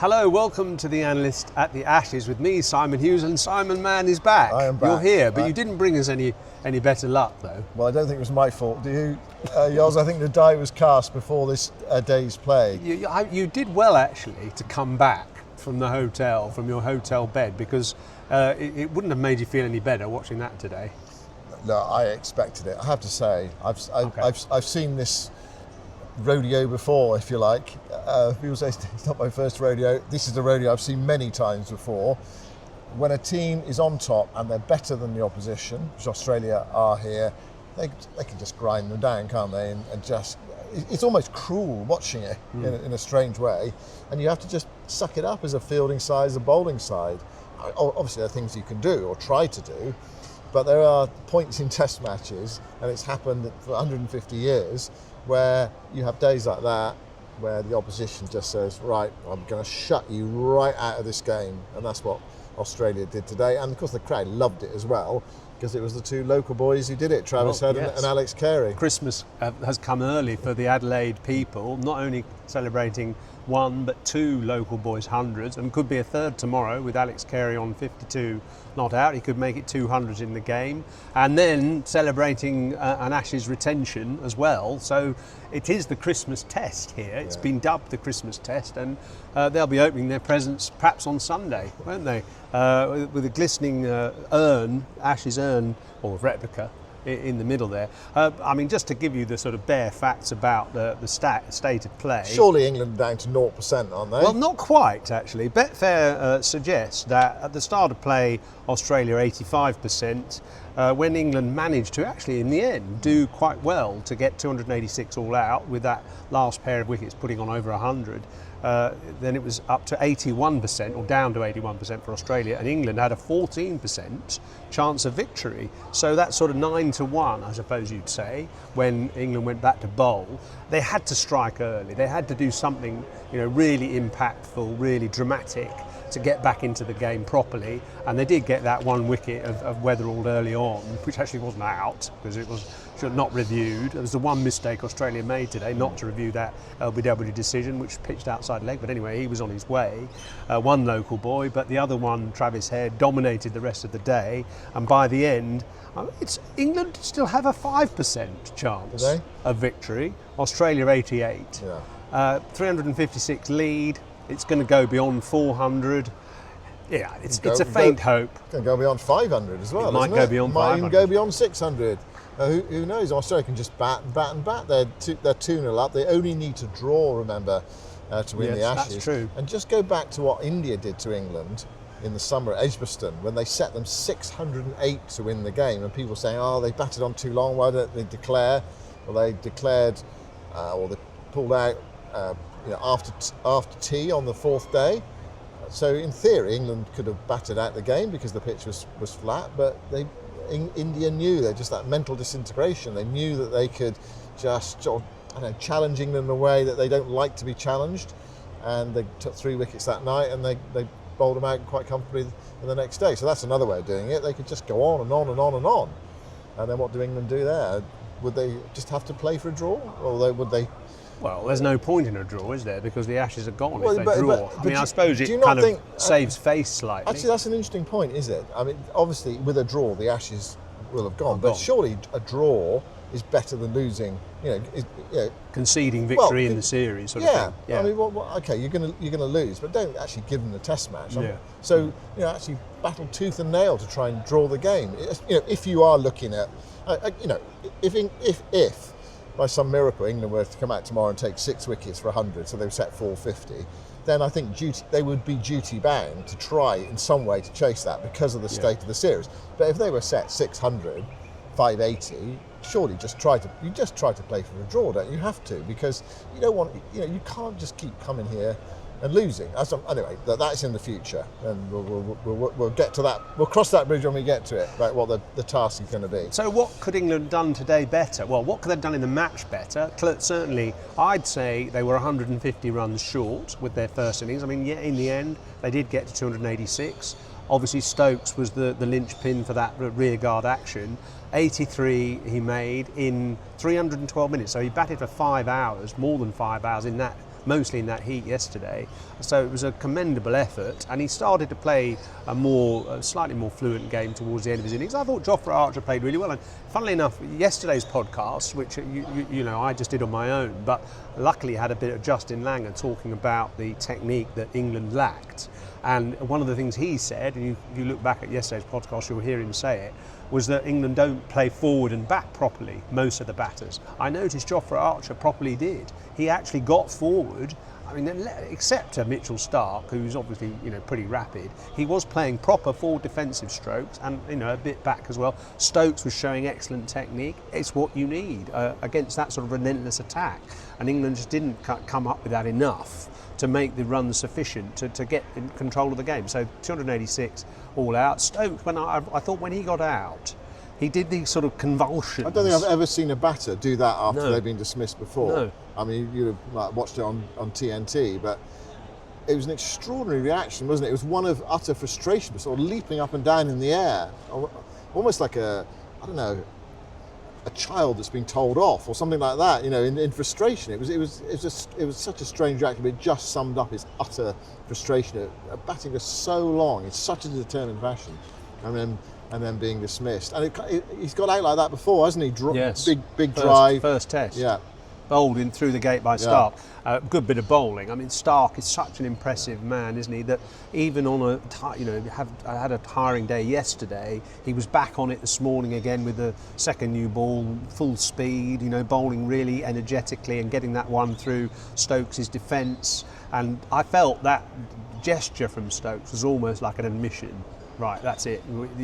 Hello, welcome to the Analyst at the Ashes with me, Simon Hughes, and Simon Mann is back. I am back. You're here, but you didn't bring us any better luck, though. Well, I don't think it was my fault. Do you, Yoz? I think the die was cast before this day's play. You did well, actually, to come back from the hotel, from your hotel bed, because it wouldn't have made you feel any better watching that today. No, I expected it. I have to say, I've seen this rodeo before, if you like. People say it's not my first rodeo. This is the rodeo I've seen many times before. When a team is on top and they're better than the opposition, which Australia are here, they can just grind them down, can't they? And just, it's almost cruel watching it in a strange way. And you have to just suck it up as a fielding side, as a bowling side. Obviously, there are things you can do or try to do, but there are points in Test matches, and it's happened for 150 years, where you have days like that where the opposition just says, right, I'm going to shut you right out of this game. And that's what Australia did today. And of course the crowd loved it as well, because it was the two local boys who did it, Travis Head and Alex Carey. Christmas has come early for the Adelaide people, not only celebrating one but two local boys hundreds, and could be a third tomorrow with Alex Carey on 52 not out. He could make it 200 in the game, and then celebrating an Ashes retention as well. So it is the Christmas test here. It's been dubbed the Christmas test, and they'll be opening their presents perhaps on Sunday, won't they? With a glistening Ashes urn, or replica, in the middle there. I mean, just to give you the sort of bare facts about the state of play. Surely England are down to 0%, aren't they? Well, not quite, actually. Betfair suggests that at the start of play, Australia 85%, when England managed to actually, in the end, do quite well to get 286 all out with that last pair of wickets putting on over 100. Then it was up to 81%, or down to 81% for Australia, and England had a 14% chance of victory. So that's sort of 9-1, I suppose you'd say, when England went back to bowl. They had to strike early. They had to do something, really impactful, really dramatic to get back into the game properly, and they did get that one wicket of Weatherald early on, which actually wasn't out because it was not reviewed. It was the one mistake Australia made today, not to review that LBW decision, which pitched outside leg. But anyway, he was on his way. One local boy, but the other one, Travis Head, dominated the rest of the day. And by the end, England still have a 5% chance of victory. Australia 88. 356 lead. It's going to go beyond 400. Yeah, it's a faint hope. It's going to go beyond 500 as well. It might go beyond 500. Might even go beyond 600. Who knows? Australia can just bat and bat and bat. They're 2-0 up. They only need to draw, remember, to win the Ashes. That's true. And just go back to what India did to England in the summer at Edgbaston, when they set them 608 to win the game. And people saying, they batted on too long. Why don't they declare? Well, they declared, or they pulled out after tea on the fourth day. So in theory, England could have battered out the game because the pitch was flat, but India knew, they're just that mental disintegration. They knew that they could just challenging them in a way that they don't like to be challenged, and they took 3 wickets that night, and they bowled them out quite comfortably the next day. So that's another way of doing it. They could just go on and on and on and on. And then what do England do there? Would they just have to play for a draw, or would they? Well, there's no point in a draw, is there? Because the Ashes are gone if they draw. I suppose it kind of saves face slightly. Actually, that's an interesting point, is it? I mean, obviously, with a draw, the Ashes will have gone. But surely a draw is better than losing. Conceding victory in the series. Sort of thing. Yeah. I mean, okay, you're going to lose, but don't actually give them the Test match. So actually battle tooth and nail to try and draw the game. If you are looking at, if by some miracle England were to come out tomorrow and take 6 wickets for 100, so they would set 450, then I think they would be duty bound to try in some way to chase that because of the state of the series. But if they were set 600, 580, surely you just try to play for a draw, don't you? Have to, because you don't want, you can't just keep coming here and losing. Anyway, that's in the future, and we'll get to that. We'll cross that bridge when we get to it, about what the task is going to be. So what could England have done today better? Well, what could they have done in the match better? Certainly, I'd say they were 150 runs short with their first innings. I mean, in the end, they did get to 286. Obviously, Stokes was the linchpin for that rearguard action. 83 he made in 312 minutes, so he batted for 5 hours, more than 5 hours in that mostly in that heat yesterday. So it was a commendable effort, and he started to play a slightly more fluent game towards the end of his innings. I thought Jofra Archer played really well, and funnily enough, yesterday's podcast, which you know I just did on my own, but luckily had a bit of Justin Langer talking about the technique that England lacked. And one of the things he said, and you look back at yesterday's podcast, you'll hear him say it, was that England don't play forward and back properly, most of the batters. I noticed Jofra Archer properly did. He actually got forward. I mean, except Mitchell Starc, who's obviously pretty rapid, he was playing proper forward defensive strokes and a bit back as well. Stokes was showing excellent technique. It's what you need against that sort of relentless attack, and England just didn't come up with that enough to make the runs sufficient to get in control of the game. So 286 all out. Stokes, I thought when he got out, he did these sort of convulsions. I don't think I've ever seen a batter do that after they've been dismissed before. No. I mean, you'd have watched it on TNT, but it was an extraordinary reaction, wasn't it? It was one of utter frustration, sort of leaping up and down in the air, almost like a child that's been told off or something like that. In frustration. It was such a strange reaction, but it just summed up his utter frustration at batting for so long in such a determined fashion, and then being dismissed. And he's got out like that before, hasn't he? Yes. Big drive. First test. Yeah. Bowled in through the gate by Starc. Good bit of bowling. I mean, Starc is such an impressive man, isn't he? That even on had a tiring day yesterday, he was back on it this morning again with the second new ball, full speed. Bowling really energetically and getting that one through Stokes' defence. And I felt that gesture from Stokes was almost like an admission. Right, that's it.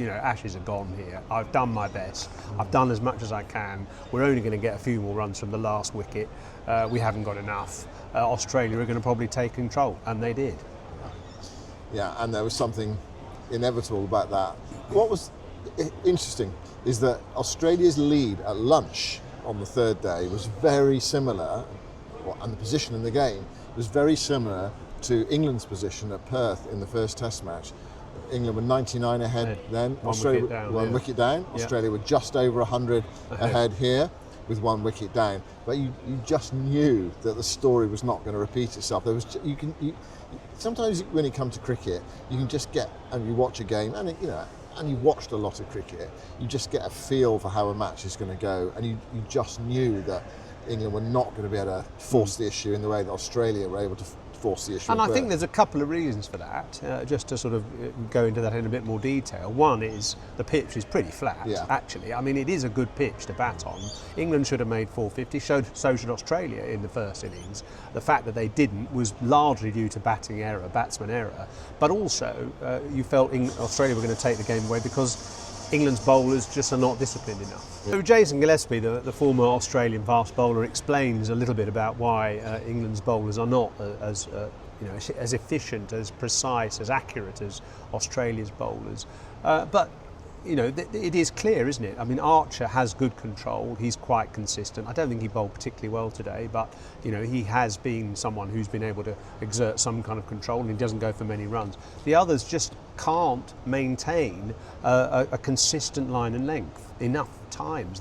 Ashes are gone here. I've done my best. I've done as much as I can. We're only going to get a few more runs from the last wicket. We haven't got enough. Australia are going to probably take control, and they did. Yeah, and there was something inevitable about that. What was interesting is that Australia's lead at lunch on the third day was very similar, and the position in the game was very similar to England's position at Perth in the first Test match. England were 99 ahead then. Australia one wicket down. Australia were just over 100 ahead here with one wicket down. But you just knew that the story was not going to repeat itself. Sometimes when it comes to cricket, you can just get, and you watch a game, and you've watched a lot of cricket, you just get a feel for how a match is going to go, and you just knew that England were not going to be able to force the issue in the way that Australia were able to force the issue. And I think there's a couple of reasons for that, just to sort of go into that in a bit more detail. One is the pitch is pretty flat, actually. I mean, it is a good pitch to bat on. England should have made 450, so should Australia in the first innings. The fact that they didn't was largely due to batsman error, but also you felt Australia were going to take the game away because England's bowlers just are not disciplined enough. So Jason Gillespie, the former Australian fast bowler, explains a little bit about why England's bowlers are not as efficient, as precise, as accurate as Australia's bowlers. But it is clear, isn't it? I mean, Archer has good control. He's quite consistent. I don't think he bowled particularly well today, but he has been someone who's been able to exert some kind of control, and he doesn't go for many runs. The others just can't maintain a consistent line and length enough times.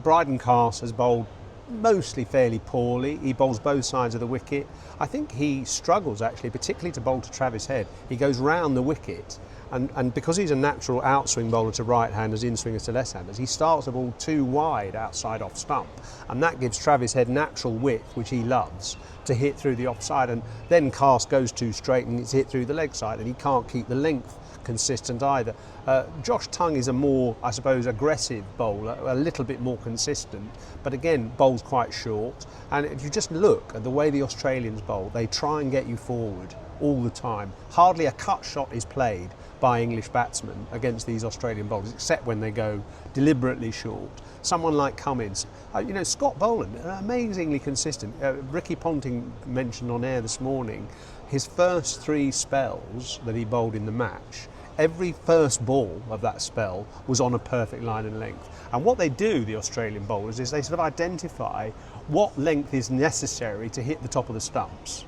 Bryden Carse has bowled mostly fairly poorly. He bowls both sides of the wicket. I think he struggles actually, particularly to bowl to Travis Head. He goes round the wicket. And because he's a natural outswing bowler to right-handers, in-swingers to left-handers, he starts the ball too wide outside off stump. And that gives Travis Head natural width, which he loves, to hit through the offside. And then Carse goes too straight and it's hit through the leg side, and he can't keep the length consistent either. Josh Tongue is a more, I suppose, aggressive bowler, a little bit more consistent, but again, bowls quite short. And if you just look at the way the Australians bowl, they try and get you forward all the time. Hardly a cut shot is played by English batsmen against these Australian bowlers, except when they go deliberately short. Someone like Cummins, Scott Boland, amazingly consistent. Ricky Ponting mentioned on air this morning, his first 3 spells that he bowled in the match, every first ball of that spell was on a perfect line and length. And what they do, the Australian bowlers, is they sort of identify what length is necessary to hit the top of the stumps,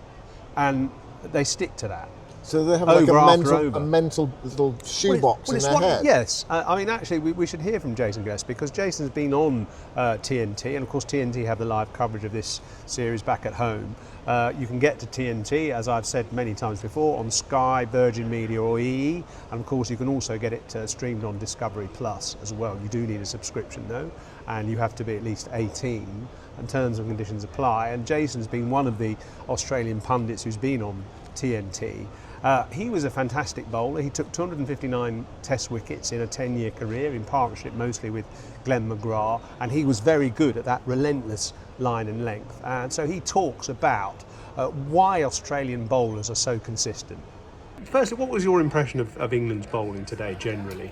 and they stick to that. So they have over like after over. a mental little shoebox in it's their head. Yes, I mean, actually, we should hear from Jason Gillespie, because Jason's been on TNT, and of course TNT have the live coverage of this series back at home. You can get to TNT, as I've said many times before, on Sky, Virgin Media or EE, and of course you can also get it streamed on Discovery Plus as well. You do need a subscription though, and you have to be at least 18, and terms and conditions apply. And Jason's been one of the Australian pundits who's been on TNT. He was a fantastic bowler. He took 259 test wickets in a 10-year career, in partnership mostly with Glenn McGrath, and he was very good at that relentless line and length. And so he talks about why Australian bowlers are so consistent. Firstly, what was your impression of England's bowling today generally?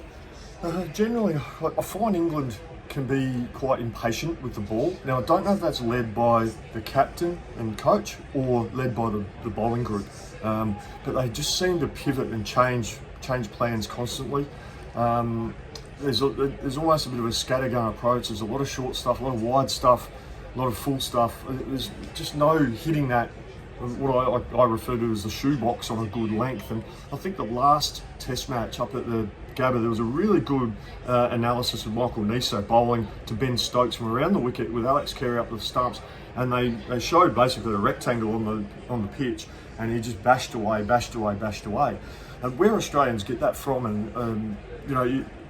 Generally, I find England can be quite impatient with the ball. Now, I don't know if that's led by the captain and coach or led by the bowling group, but they just seem to pivot and change plans constantly. There's almost a bit of a scattergun approach. There's a lot of short stuff, a lot of wide stuff, a lot of full stuff. There's just no hitting that, what I refer to as the shoebox on a good length. And I think the last test match up at the Gabba, there was a really good analysis of Michael Niso bowling to Ben Stokes from around the wicket with Alex Carey up the stumps, and they showed basically a rectangle on the pitch, and he just bashed away. And where Australians get that from, and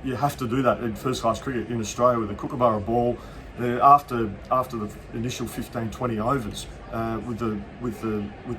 you have to do that in first class cricket in Australia with the Kookaburra ball. After the initial 15-20 overs, with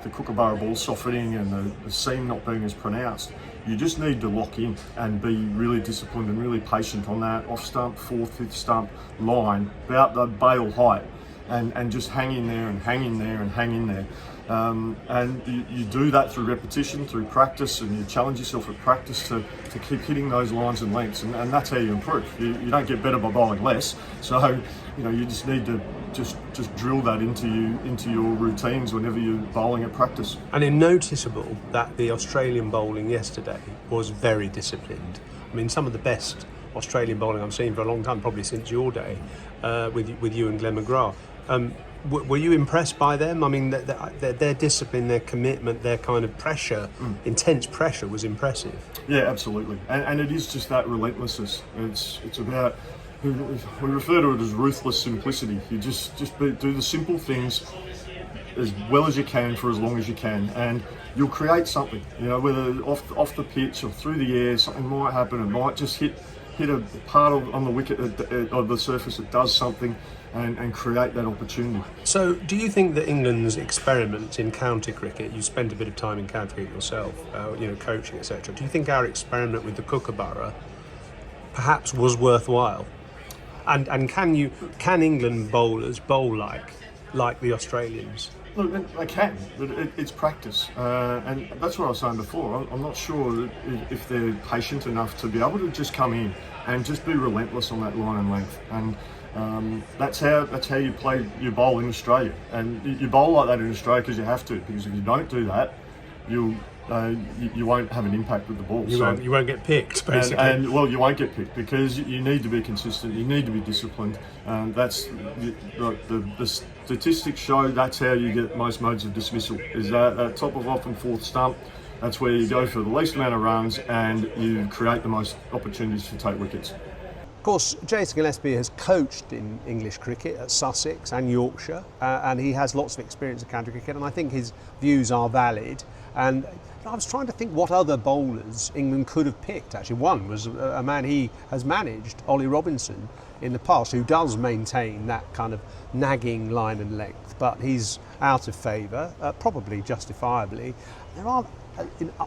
the Kookaburra ball softening and the seam not being as pronounced, you just need to lock in and be really disciplined and really patient on that off stump, fourth, fifth stump line, about the bail height, and just hang in there and hang in there and hang in there. And you do that through repetition, through practice, and you challenge yourself at practice to keep hitting those lines and lengths, and that's how you improve. You don't get better by bowling less, so you just need to just drill that into your routines whenever you're bowling at practice. And it's noticeable that the Australian bowling yesterday was very disciplined. I mean, some of the best Australian bowling I've seen for a long time, probably since your day, with you and Glenn McGrath. Were you impressed by them? I mean, their discipline, their commitment, their kind of pressure, intense pressure was impressive. Yeah, absolutely. And it is just that relentlessness. It's about, we refer to it as ruthless simplicity. You just do the simple things as well as you can for as long as you can, and you'll create something. Whether off the pitch or through the air, something might happen. It might just hit a part on the wicket of the surface that does something, and create that opportunity. So do you think that England's experiment in county cricket, you spent a bit of time in county cricket yourself, coaching, etc. Do you think our experiment with the Kookaburra perhaps was worthwhile? And can England bowlers bowl like the Australians? Look, they can, but it's practice, and that's what I was saying before. I'm not sure if they're patient enough to be able to just come in and just be relentless on that line and length. And that's how you bowl in Australia, and you bowl like that in Australia because you have to. Because if you don't do that, you won't have an impact with the ball. You won't get picked, basically. And you won't get picked because you need to be consistent. You need to be disciplined. That's the statistics show. That's how you get most modes of dismissal. Is that top of off and fourth stump. That's where you go for the least amount of runs and you create the most opportunities to take wickets. Of course, Jason Gillespie has coached in English cricket at Sussex and Yorkshire, and he has lots of experience in county cricket, and I think his views are valid. And I was trying to think what other bowlers England could have picked. Actually, one was a man he has managed, Ollie Robinson, in the past, who does maintain that kind of nagging line and length, but he's out of favour, probably justifiably. There are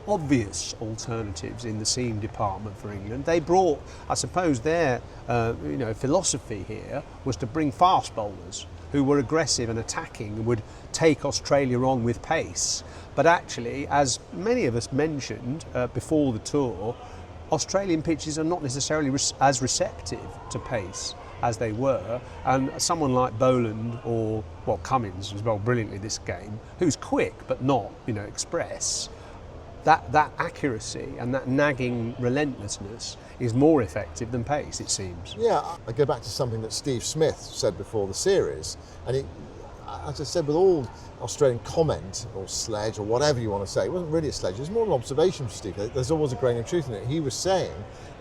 obvious alternatives in the seam department for England. They brought, I suppose, their philosophy here was to bring fast bowlers who were aggressive and attacking and would take Australia on with pace. But actually, as many of us mentioned before the tour, Australian pitches are not necessarily as receptive to pace as they were, and someone like Boland or Cummins as well brilliantly this game, who's quick but not express. That accuracy and that nagging relentlessness is more effective than pace, it seems. Yeah, I go back to something that Steve Smith said before the series, and as I said, with all Australian comment or sledge or whatever you want to say, it wasn't really a sledge, it was more an observation for Steve. There's always a grain of truth in it. He was saying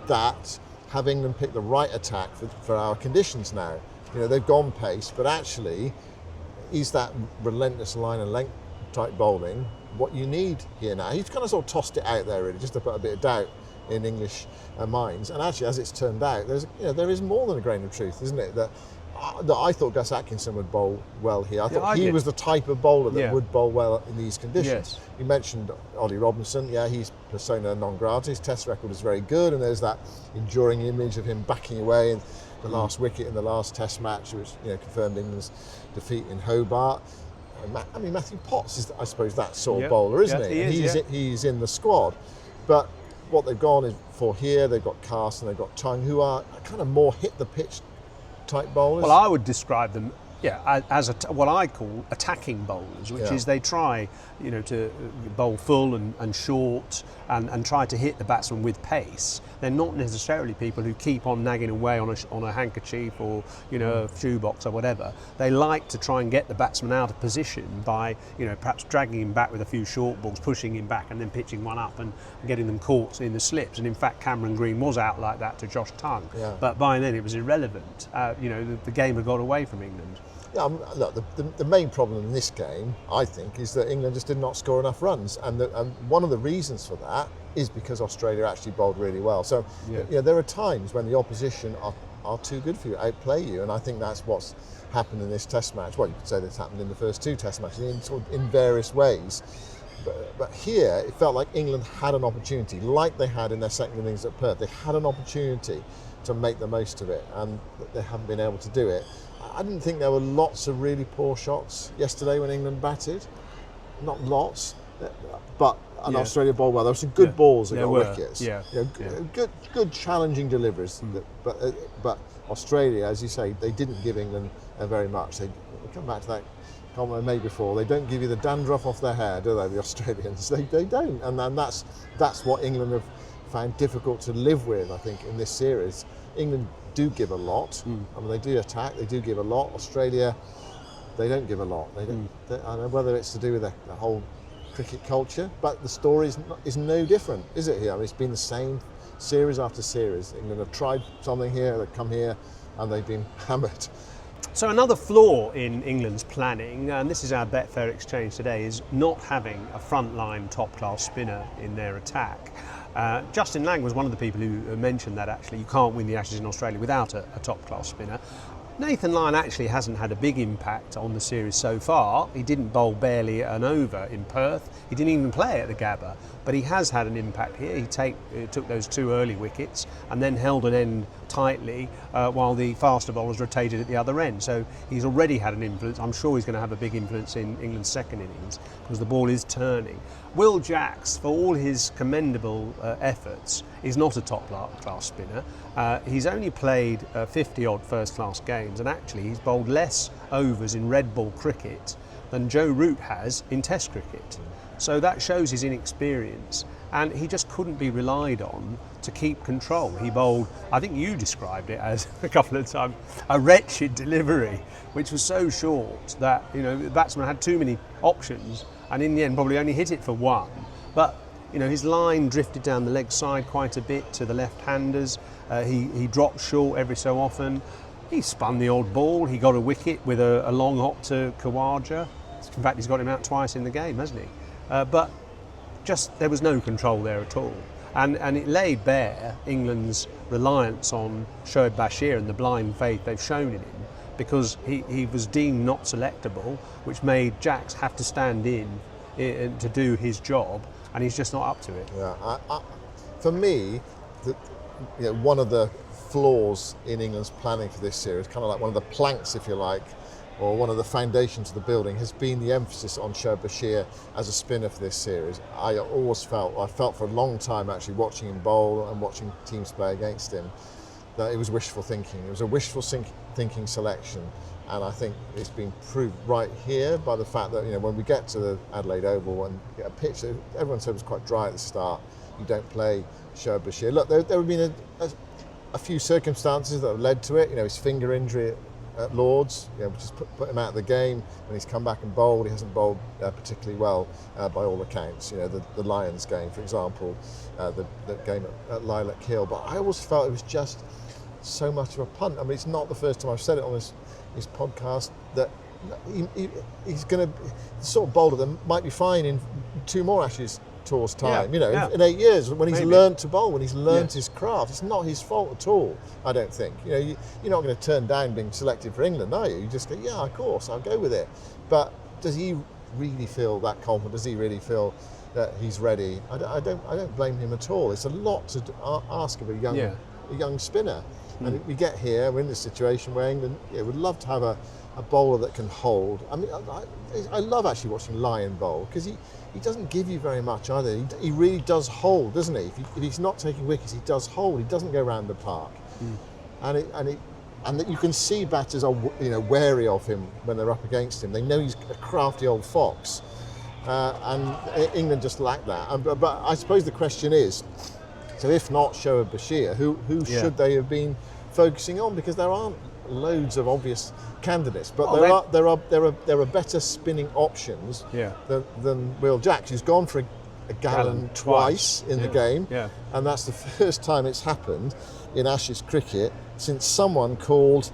that have England picked the right attack for our conditions now? They've gone pace, but actually, is that relentless line and length type bowling what you need here now? He's kind of sort of tossed it out there, really, just to put a bit of doubt in English minds. And actually, as it's turned out, there is more than a grain of truth, isn't it? That I thought Gus Atkinson would bowl well here. I thought he was the type of bowler that would bowl well in these conditions. Yes. You mentioned Ollie Robinson. Yeah, he's persona non grata. His test record is very good, and there's that enduring image of him backing away in the last wicket in the last test match, which confirmed England's defeat in Hobart. Matthew Potts is, I suppose, that sort of bowler, isn't he? He's in the squad. But what they've gone for here, they've got Carson, they've got Tongue, who are kind of more hit the pitch type bowlers. Well, I would describe them, as what I call attacking bowlers, which is they try, to bowl full and short and try to hit the batsman with pace. They're not necessarily people who keep on nagging away on a handkerchief or a shoebox or whatever. They like to try and get the batsman out of position by perhaps dragging him back with a few short balls, pushing him back, and then pitching one up and getting them caught in the slips. And in fact, Cameron Green was out like that to Josh Tongue, but by then it was irrelevant. The game had got away from England. Yeah, look, the main problem in this game, I think, is that England just did not score enough runs, and one of the reasons for that is because Australia actually bowled really well. So, there are times when the opposition are too good for you, outplay you, and I think that's what's happened in this Test match. Well, you could say that's happened in the first two Test matches in various ways. But here, it felt like England had an opportunity, like they had in their second innings at Perth. They had an opportunity to make the most of it, and they haven't been able to do it. I didn't think there were lots of really poor shots yesterday when England batted. Not lots, but Australia bowled well. There were some good balls that got wickets. Good challenging deliveries. But Australia, as you say, they didn't give England very much. They come back to that comment I made before. They don't give you the dandruff off their hair, do they? The Australians, they don't, and that's what England have found difficult to live with. I think in this series, England do give a lot. They do attack. They do give a lot. Australia, they don't give a lot. They don't. I don't know whether it's to do with the whole cricket culture, but the story is no different, is it? Here, it's been the same series after series. England have tried something here. They've come here, and they've been hammered. So another flaw in England's planning, and this is our Betfair exchange today, is not having a frontline top-class spinner in their attack. Justin Lang was one of the people who mentioned that actually you can't win the Ashes in Australia without a top-class spinner. Nathan Lyon actually hasn't had a big impact on the series so far. He didn't bowl barely an over in Perth. He didn't even play at the Gabba, but he has had an impact here. He took those two early wickets and then held an end tightly while the faster bowlers rotated at the other end. So he's already had an influence. I'm sure he's going to have a big influence in England's second innings because the ball is turning. Will Jacks, for all his commendable efforts, is not a top-class spinner. He's only played 50-odd first-class games, and actually he's bowled less overs in red ball cricket than Joe Root has in Test cricket. So that shows his inexperience, and he just couldn't be relied on to keep control. He bowled, I think you described it as a couple of times, a wretched delivery, which was so short that the batsman had too many options, and in the end probably only hit it for one. But his line drifted down the leg side quite a bit to the left-handers. He dropped short every so often. He spun the odd ball. He got a wicket with a long hop to Khawaja. In fact, he's got him out twice in the game, hasn't he? But just there was no control there at all. And it laid bare England's reliance on Shoaib Bashir and the blind faith they've shown in him, because he was deemed not selectable, which made Jacks have to stand in to do his job, and he's just not up to it. Yeah, for me, one of the flaws in England's planning for this series, kind of like one of the planks, if you like, or one of the foundations of the building, has been the emphasis on Shoaib Bashir as a spinner for this series. I felt for a long time actually watching him bowl and watching teams play against him, that it was wishful thinking. It was a wishful thinking selection, and I think it's been proved right here by the fact that when we get to the Adelaide Oval and get a pitch that everyone said was quite dry at the start, you don't play Shoaib Bashir. Look, there have been a few circumstances that have led to it. His finger injury at Lords, which has put him out of the game. When he's come back and bowled, he hasn't bowled particularly well by all accounts. The Lions game, for example, the game at Lilac Hill. But I always felt it was just so much of a punt. I mean, it's not the first time I've said it on this podcast that he's going to the sort of bowler that might be fine in 2 more Ashes tour's time. In 8 years when he's learned to bowl, when he's learned his craft. It's not his fault at all, I don't think. You're not going to turn down being selected for England, are you? You just go, yeah, of course, I'll go with it. But does he really feel that confident? Does he really feel that he's ready? I don't blame him at all. It's a lot to ask of a young spinner. And we get here, we're in this situation where England would love to have a bowler that can hold. I mean, I love actually watching Lyon bowl because he doesn't give you very much either. He really does hold, doesn't he? If he's not taking wickets, he does hold. He doesn't go around the park, and that you can see batters are wary of him when they're up against him. They know he's a crafty old fox, and England just lack that. But I suppose the question is, so if not Shoaib Bashir, who should they have been focusing on? Because there aren't loads of obvious candidates, but there are better spinning options than Will Jacks, who's gone for a gallon twice in the game, and that's the first time it's happened in Ashes cricket since someone called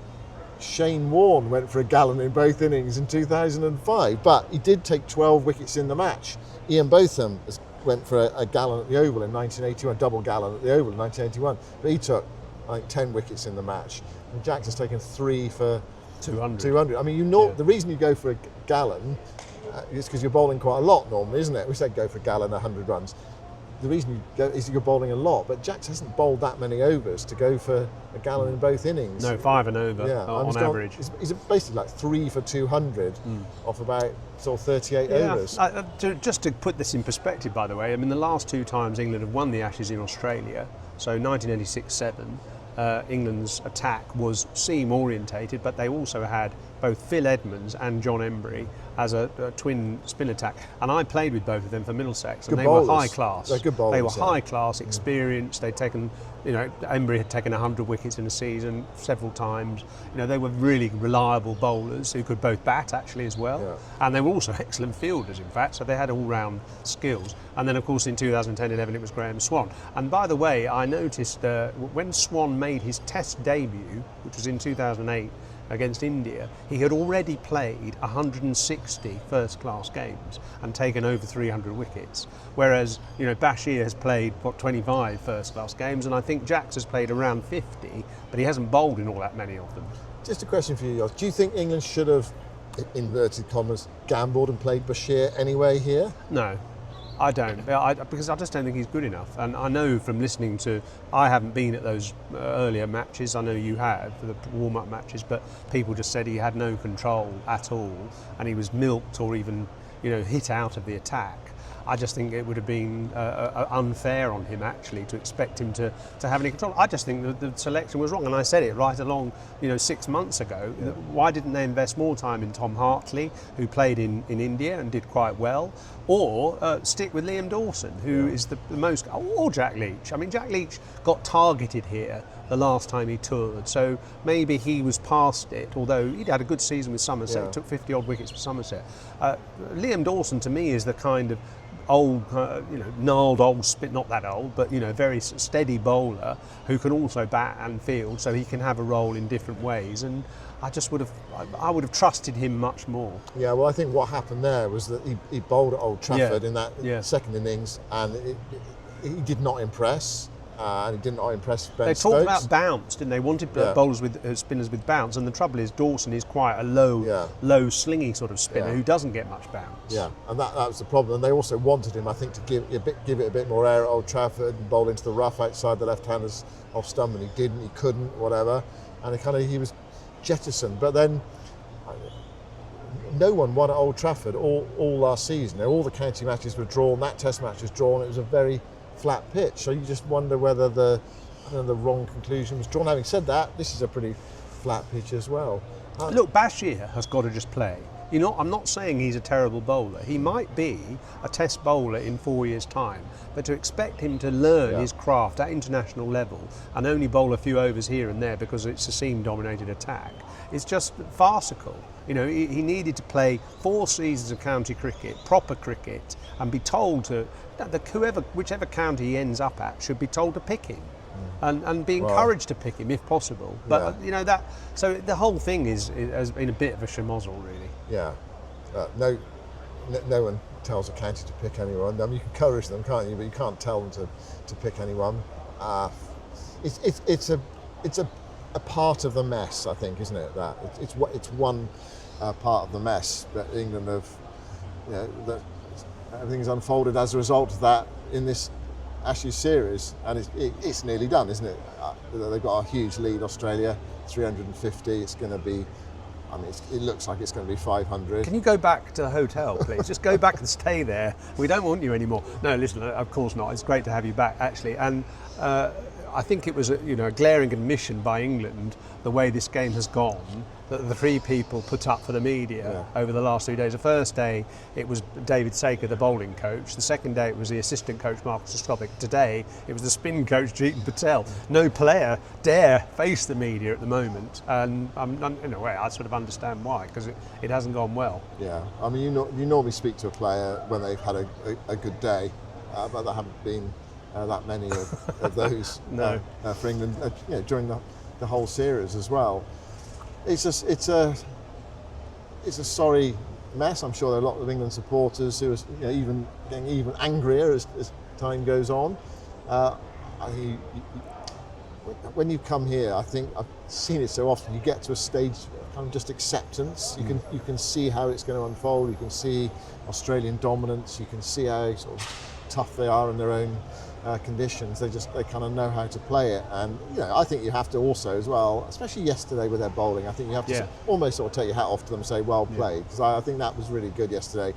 Shane Warne went for a gallon in both innings in 2005. But he did take 12 wickets in the match. Ian Botham went for a gallon at the Oval in 1981, double gallon at the Oval in 1981, but he took, I think, 10 wickets in the match. And Jacks has taken 3 for 200. I mean, the reason you go for a gallon is because you're bowling quite a lot normally, isn't it? We said go for a gallon, 100 runs. The reason you go is you're bowling a lot, but Jacks hasn't bowled that many overs to go for a gallon in both innings. No, 5 and over on average. He's basically like 3 for 200 off about sort of 38 overs. Just to put this in perspective, by the way, I mean, the last 2 times England have won the Ashes in Australia, so 1986-7, England's attack was seam orientated, but they also had both Phil Edmonds and John Embry as a twin spin attack, and I played with both of them for Middlesex, and they were high class. They're good bowlers. They were high class, experienced. They'd taken, Embry had taken 100 wickets in a season several times. They were really reliable bowlers who could both bat actually as well, and they were also excellent fielders, in fact. So they had all-round skills. And then, of course, in 2010-11, it was Graham Swan. And by the way, I noticed when Swan made his Test debut, which was in 2008. Against India, he had already played 160 first-class games and taken over 300 wickets, whereas Bashir has played 25 first-class games, and I think Jacks has played around 50, but he hasn't bowled in all that many of them. Just a question for you, Jos. Do you think England should have, inverted commas, gambled and played Bashir anyway here? No. I don't, because I just don't think he's good enough. And I know from listening to, I haven't been at those earlier matches, I know you have, for the warm-up matches, but people just said he had no control at all, and he was milked or even, hit out of the attack. I just think it would have been unfair on him actually to expect him to have any control. I just think that the selection was wrong, and I said it right along 6 months ago. Yeah. Why didn't they invest more time in Tom Hartley, who played in India and did quite well, or stick with Liam Dawson, who is the most, or Jack Leach. I mean, Jack Leach got targeted here the last time he toured, so maybe he was past it, although he'd had a good season with Somerset, took 50 odd wickets for Somerset. Liam Dawson to me is the kind of old, gnarled old spin, not that old, but very steady bowler who can also bat and field, so he can have a role in different ways. And I would have trusted him much more. Yeah, well, I think what happened there was that he bowled at Old Trafford in that second innings, and he did not impress. And he did not impress Ben Stokes. They talked about bounce, didn't they? Wanted bowlers with spinners with bounce, and the trouble is Dawson is quite a low, slingy sort of spinner who doesn't get much bounce. Yeah, and that was the problem. And they also wanted him, I think, to give it a bit more air at Old Trafford and bowl into the rough outside the left-handers off stump, and he didn't, he couldn't, whatever. And he was jettisoned. But then no one won at Old Trafford all last season. All the county matches were drawn. That Test match was drawn. It was a very flat pitch, so you just wonder whether the wrong conclusion was drawn. Having said that, this is a pretty flat pitch as well. Look, Bashir has got to just play. I'm not saying he's a terrible bowler. He might be a test bowler in 4 years' time, but to expect him to learn his craft at international level and only bowl a few overs here and there because it's a seam-dominated attack is just farcical. He needed to play 4 seasons of county cricket, proper cricket, and be told that whichever county he ends up at should be told to pick him. And be encouraged to pick him if possible. But so the whole thing has been a bit of a schmozzle, really. Yeah. No one tells a county to pick anyone. I mean, you can encourage them, can't you? But you can't tell them to pick anyone. It's a part of the mess, I think, isn't it? That it's one part of the mess that England have. That everything's unfolded as a result of that in this Ashes series, and it's nearly done, isn't it? They've got a huge lead, Australia, 350. It's going to be, it looks like it's going to be 500. Can you go back to the hotel, please? Just go back and stay there. We don't want you anymore. No, listen, of course not. It's great to have you back, actually. And I think it was a glaring admission by England, the way this game has gone, that the 3 people put up for the media over the last 2 days. The first day it was David Saker, the bowling coach. The second day it was the assistant coach, Marcus Stopic. Today it was the spin coach, Jeetan Patel. No player dare face the media at the moment, and in a way I sort of understand why, because it hasn't gone well. Yeah, I mean, you normally speak to a player when they've had a good day, but there haven't been that many of those for England during the whole series as well. It's a sorry mess. I'm sure there are a lot of England supporters who are even getting even angrier as time goes on. When you come here, I think I've seen it so often. You get to a stage of kind of just acceptance. You can see how it's going to unfold. You can see Australian dominance. You can see how sort of tough they are in their own conditions. They kind of know how to play it, and I think you have to also as well, especially yesterday with their bowling. I think you have to almost sort of take your hat off to them and say well played, because I think that was really good yesterday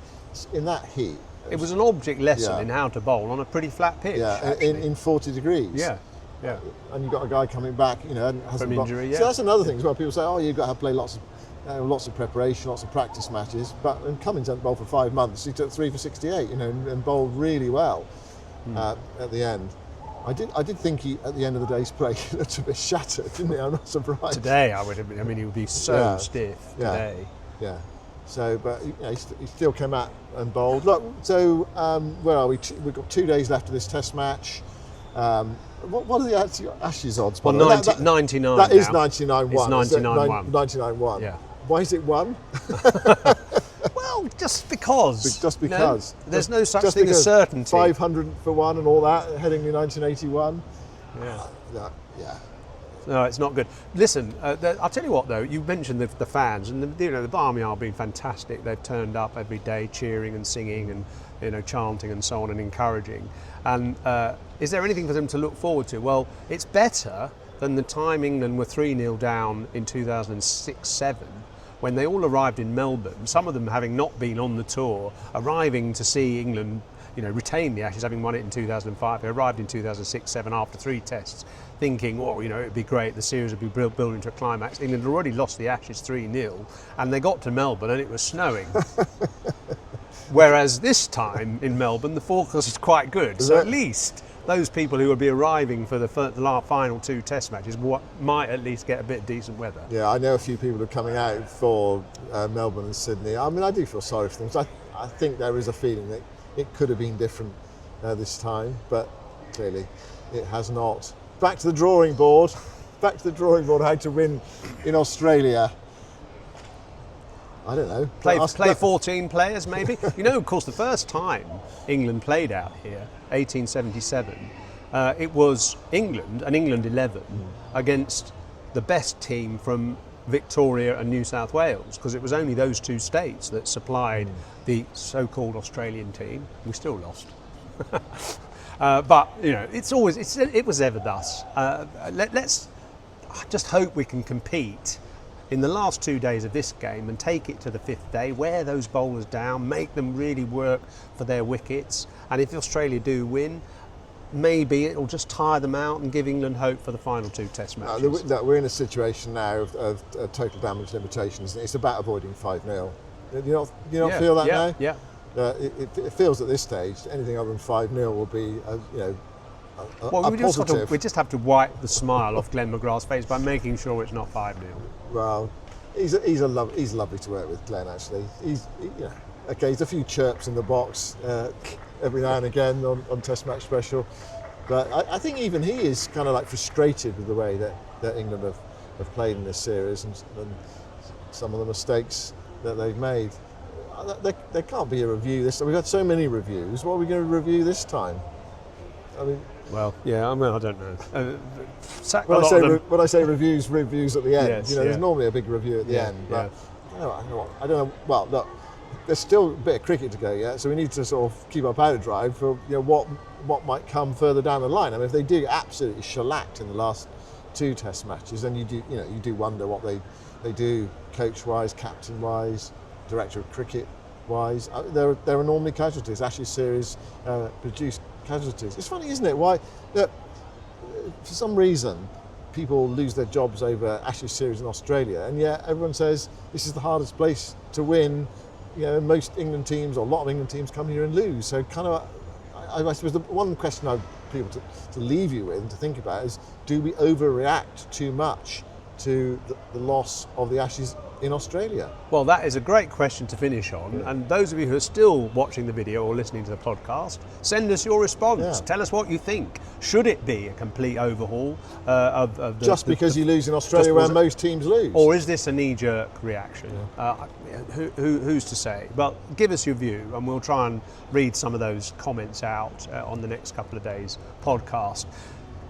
in that heat. It was an object lesson in how to bowl on a pretty flat pitch. Yeah, in 40 degrees. Yeah. And you've got a guy coming back, and hasn't from injury. So that's another thing as well. People say, you've got to play lots of preparation, lots of practice matches. But Cummins hadn't bowled for 5 months. He took 3 for 68, and bowled really well. At the end, I did think he, at the end of the day's play, he looked a bit shattered, didn't he? I'm not surprised. Today, I would have been. I mean, he would be so stiff today. Yeah. So, but he still came out and bowled. Look, so where are we? We've got 2 days left of this Test match. What are the Ashes odds? Well, 99. That is 99-1. It's 99-1. 99-1. Yeah. Why is it 1? Well, just because. Just because. There's no such thing as certainty. 500 for 1 and all that, heading to 1981. Yeah. No, it's not good. Listen, I'll tell you what though, you mentioned the fans, and the Barnyard have been fantastic. They've turned up every day cheering and singing and chanting and so on and encouraging. And is there anything for them to look forward to? Well, it's better than the time England were 3-0 down in 2006-07, when they all arrived in Melbourne, some of them having not been on the tour, arriving to see England retain the Ashes, having won it in 2005. They arrived in 2006-07 after 3 tests, thinking, it'd be great, the series would be building to a climax. England had already lost the Ashes 3-0, and they got to Melbourne and it was snowing. Whereas this time in Melbourne, the forecast is quite good. So at least those people who will be arriving for the final 2 Test matches might at least get a bit of decent weather. Yeah, I know a few people who are coming out for Melbourne and Sydney. I mean, I do feel sorry for them. I think there is a feeling that it could have been different this time, but clearly it has not. Back to the drawing board. How to win in Australia. I don't know. Play 14 players, maybe. Of course, the first time England played out here, 1877, it was England, an England 11, against the best team from Victoria and New South Wales, because it was only those 2 states that supplied the so-called Australian team. We still lost. But it was ever thus. Let's just hope we can compete in the last 2 days of this game and take it to the 5th day, wear those bowlers down, make them really work for their wickets, and if Australia do win, maybe it'll just tire them out and give England hope for the final 2 Test matches. We're in a situation now of total damage limitations. It's about avoiding 5-0. Do you not feel that now? Yeah. It feels at this stage anything other than 5-0 will be a positive. We just have to wipe the smile off Glenn McGrath's face by making sure it's not 5-0. Well, he's lovely to work with, Glenn. Actually, he's a few chirps in the box every now and again on Test Match Special, but I think even he is kind of like frustrated with the way that England have played in this series and some of the mistakes that they've made. There can't be a review this time. We've had so many reviews. What are we going to review this time? I mean, well, yeah. I mean, I don't know. When I say reviews at the end. Yes, there's normally a big review at the end. But I don't know. Well, look, there's still a bit of cricket to go yet, so we need to sort of keep our powder dry for what might come further down the line. I mean, if they do absolutely shellacked in the last 2 Test matches, then you do wonder what they do coach-wise, captain-wise, director of cricket-wise. There are normally casualties. Ashes series produced casualties. It's funny, isn't it? Why, for some reason, people lose their jobs over Ashes series in Australia, and yet everyone says this is the hardest place to win. Most England teams, or a lot of England teams, come here and lose. So, kind of, I suppose the one question I'd people to leave you with and to think about is: do we overreact too much to the loss of the Ashes in Australia? Well, that is a great question to finish on. And those of you who are still watching the video or listening to the podcast, send us your response. Yeah. Tell us what you think. Should it be a complete overhaul of the... Just because you lose in Australia where most teams lose? Or is this a knee-jerk reaction? Yeah. Who's to say? But give us your view, and we'll try and read some of those comments out on the next couple of days' podcast.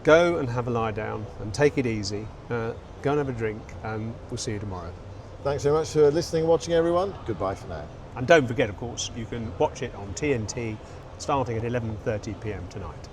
Go and have a lie down and take it easy. Go and have a drink, and we'll see you tomorrow. Thanks so much for listening and watching, everyone. Goodbye for now. And don't forget, of course, you can watch it on TNT starting at 11:30 p.m. tonight.